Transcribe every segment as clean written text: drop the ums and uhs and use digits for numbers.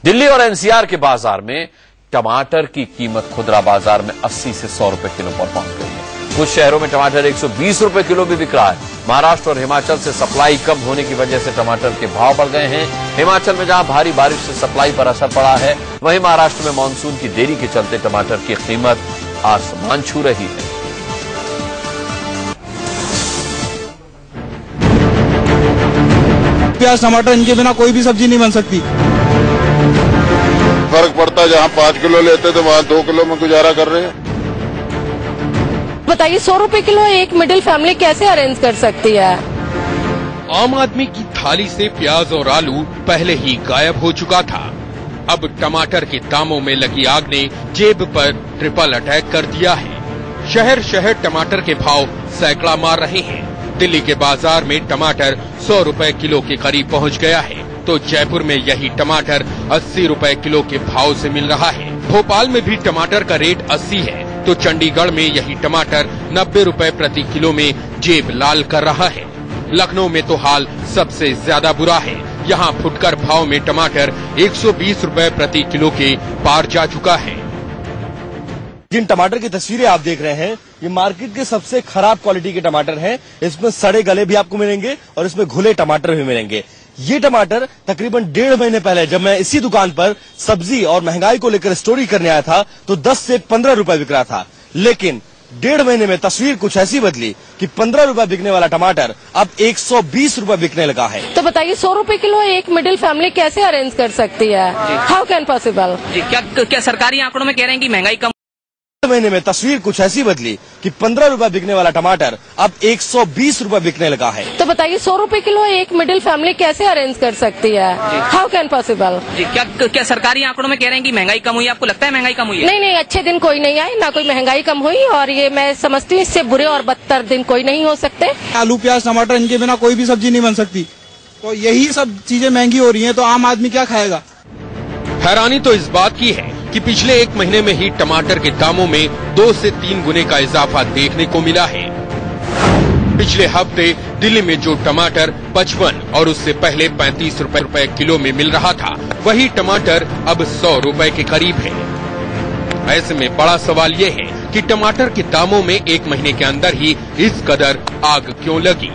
दिल्ली और एनसीआर के बाजार में टमाटर की कीमत खुदरा बाजार में 80 से 100 रुपए किलो पर पहुंच गई है। कुछ शहरों में टमाटर 120 रुपए किलो भी बिक रहा है। महाराष्ट्र और हिमाचल से सप्लाई कम होने की वजह से टमाटर के भाव बढ़ गए हैं। हिमाचल में जहां भारी बारिश से सप्लाई पर असर पड़ा है, वहीं महाराष्ट्र में मानसून की देरी के चलते टमाटर की कीमत आसमान छू रही है। प्याज टमाटर इनके बिना कोई भी सब्जी नहीं बन सकती। फर्क पड़ता है, जहाँ 5 किलो लेते तो वहाँ 2 किलो में गुजारा कर रहे हैं। बताइए 100 रुपए किलो एक मिडिल फैमिली कैसे अरेंज कर सकती है? आम आदमी की थाली से प्याज और आलू पहले ही गायब हो चुका था। अब टमाटर के दामों में लगी आग ने जेब पर ट्रिपल अटैक कर दिया है। शहर शहर टमाटर के भाव सैकड़ा मार रहे हैं। दिल्ली के बाजार में टमाटर 100 रुपए किलो के करीब पहुंच गया है, तो जयपुर में यही टमाटर 80 रुपए किलो के भाव से मिल रहा है। भोपाल में भी टमाटर का रेट 80 है, तो चंडीगढ़ में यही टमाटर 90 रुपए प्रति किलो में जेब लाल कर रहा है। लखनऊ में तो हाल सबसे ज्यादा बुरा है। यहाँ फुटकर भाव में टमाटर 120 रुपए प्रति किलो के पार जा चुका है। जिन टमाटर की तस्वीरें आप देख रहे हैं, ये मार्केट के सबसे खराब क्वालिटी के टमाटर हैं। इसमें सड़े गले भी आपको मिलेंगे और इसमें घुले टमाटर भी मिलेंगे। ये टमाटर तकरीबन 1.5 महीने पहले जब मैं इसी दुकान पर सब्जी और महंगाई को लेकर स्टोरी करने आया था, तो 10 से 15 रुपए बिक रहा था। लेकिन 1.5 महीने में तस्वीर कुछ ऐसी बदली कि 15 रुपए बिकने वाला टमाटर अब 120 रुपए बिकने लगा है। तो बताइए 100 रुपए किलो एक मिडिल फैमिली कैसे अरेंज कर सकती है? How can possible? क्या सरकारी आंकड़ों में कह रहे हैं कि महंगाई कम? महीने में तस्वीर कुछ ऐसी बदली कि 15 रुपए बिकने वाला टमाटर अब 120 रुपए बिकने लगा है। तो बताइए 100 रुपए किलो एक मिडिल फैमिली कैसे अरेंज कर सकती है? How can possible? क्या सरकारी आंकड़ों में कह रहे हैं कि महंगाई कम हुई? आपको लगता है महंगाई कम हुई है? नहीं, अच्छे दिन कोई नहीं आए, ना कोई महंगाई कम हुई, और ये मैं समझती हूँ इससे बुरे और बदतर दिन कोई नहीं हो सकते। आलू प्याज टमाटर इनके बिना कोई भी सब्जी नहीं बन सकती। तो यही सब चीजें महंगी हो रही हैं, तो आम आदमी क्या खाएगा? हैरानी तो इस बात की है कि पिछले 1 महीने में ही टमाटर के दामों में 2 से 3 गुने का इजाफा देखने को मिला है। पिछले हफ्ते दिल्ली में जो टमाटर 55 और उससे पहले 35 रुपए किलो में मिल रहा था, वही टमाटर अब 100 रुपए के करीब है। ऐसे में बड़ा सवाल ये है कि टमाटर के दामों में 1 महीने के अंदर ही इस कदर आग क्यों लगी?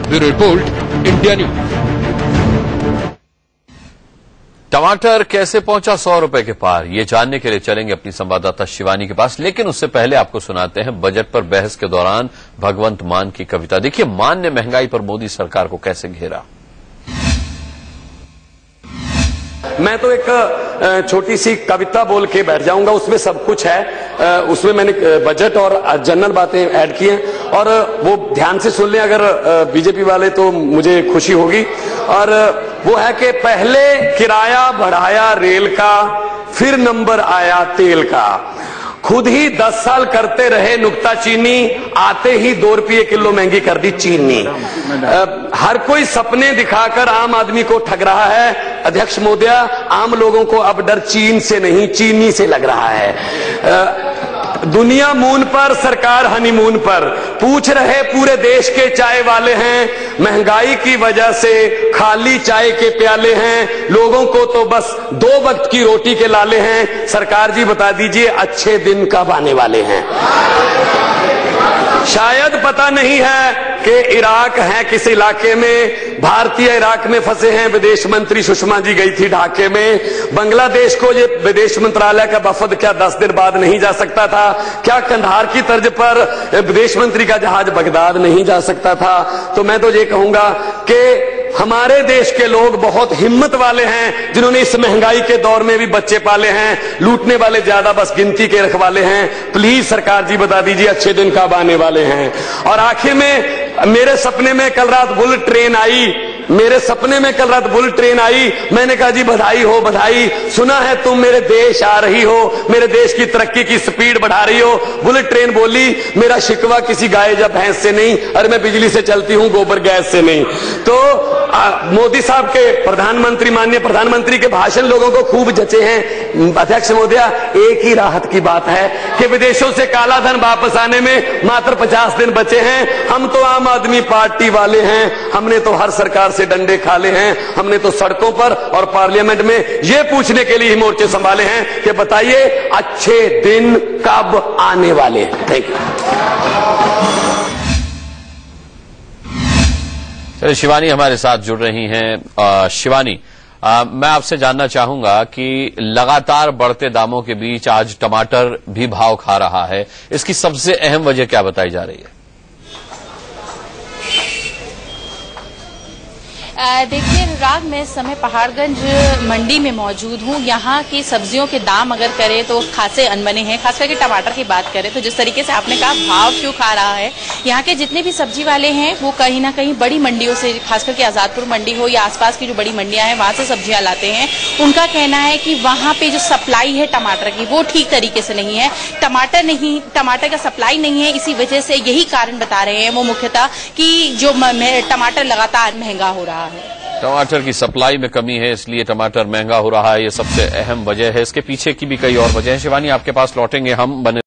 Bureau report, India news. टमाटर कैसे पहुंचा 100 रुपए के पार, ये जानने के लिए चलेंगे अपनी संवाददाता शिवानी के पास। लेकिन उससे पहले आपको सुनाते हैं बजट पर बहस के दौरान भगवंत मान की कविता। देखिए, मान ने महंगाई पर मोदी सरकार को कैसे घेरा। मैं तो एक छोटी सी कविता बोल के बैठ जाऊंगा, उसमें सब कुछ है। उसमें मैंने बजट और जनरल बातें ऐड की हैं, और वो ध्यान से सुन लें अगर बीजेपी वाले, तो मुझे खुशी होगी। और वो है कि पहले किराया बढ़ाया रेल का, फिर नंबर आया तेल का, खुद ही 10 साल करते रहे नुक्ताचीनी, आते ही 2 रुपये किलो महंगी कर दी चीनी। हर कोई सपने दिखाकर आम आदमी को ठग रहा है। अध्यक्ष महोदय, आम लोगों को अब डर चीन से नहीं, चीनी से लग रहा है। दुनिया मून पर, सरकार हनीमून पर, पूछ रहे पूरे देश के चाय वाले हैं। महंगाई की वजह से खाली चाय के प्याले हैं, लोगों को तो बस 2 वक्त की रोटी के लाले हैं। सरकार जी बता दीजिए अच्छे दिन कब आने वाले हैं? शायद पता नहीं है कि इराक है किस इलाके में, भारतीय इराक में फंसे हैं। विदेश मंत्री सुषमा जी गई थी ढाके में। बांग्लादेश को ये विदेश मंत्रालय का वफद क्या 10 दिन बाद नहीं जा सकता था? क्या कंधार की तर्ज पर विदेश मंत्री का जहाज बगदाद नहीं जा सकता था? तो मैं तो ये कहूंगा कि हमारे देश के लोग बहुत हिम्मत वाले हैं, जिन्होंने इस महंगाई के दौर में भी बच्चे पाले हैं। लूटने वाले ज्यादा बस गिनती के रखवाले हैं। प्लीज सरकार जी बता दीजिए अच्छे दिन कब आने वाले हैं? और आखिर में मेरे सपने में कल रात बुलेट ट्रेन आई, मैंने कहा जी बधाई हो बधाई, सुना है तुम मेरे देश आ रही हो, मेरे देश की तरक्की की स्पीड बढ़ा रही हो। बुलेट ट्रेन बोली मेरा शिकवा किसी गाय या भैंस से नहीं, अरे मैं बिजली से चलती हूं, गोबर गैस से नहीं। तो मोदी साहब के प्रधानमंत्री, माननीय प्रधानमंत्री के भाषण लोगों को खूब जचे हैं। अध्यक्ष महोदया, एक ही राहत की बात है कि विदेशों से काला धन वापस आने में मात्र 50 दिन बचे हैं। हम तो आम आदमी पार्टी वाले हैं, हमने तो हर सरकार से डंडे खाले हैं, हमने तो सड़कों पर और पार्लियामेंट में ये पूछने के लिए ही मोर्चे संभाले हैं कि बताइए अच्छे दिन कब आने वाले हैं। Thank you. चलिए, शिवानी हमारे साथ जुड़ रही हैं। शिवानी, मैं आपसे जानना चाहूंगा कि लगातार बढ़ते दामों के बीच आज टमाटर भी भाव खा रहा है, इसकी सबसे अहम वजह क्या बताई जा रही है? देखिए अनुराग, मैं इस समय पहाड़गंज मंडी में मौजूद हूँ। यहाँ की सब्जियों के दाम अगर करें तो खासे अनबने हैं। खास करके टमाटर की बात करें तो जिस तरीके से आपने कहा भाव क्यों खा रहा है, यहाँ के जितने भी सब्जी वाले हैं वो कहीं ना कहीं बड़ी मंडियों से, खास करके आजादपुर मंडी हो या आसपास की जो बड़ी मंडियां हैं वहां से सब्जियां लाते हैं। उनका कहना है कि वहां पे जो सप्लाई है टमाटर की वो ठीक तरीके से नहीं है। टमाटर का सप्लाई नहीं है, इसी वजह से यही कारण बता रहे हैं वो मुख्यतः कि जो टमाटर लगातार महंगा हो रहा है। टमाटर की सप्लाई में कमी है, इसलिए टमाटर महंगा हो रहा है, ये सबसे अहम वजह है। इसके पीछे की भी कई और वजह है। शिवानी, आपके पास लौटेंगे हम। बने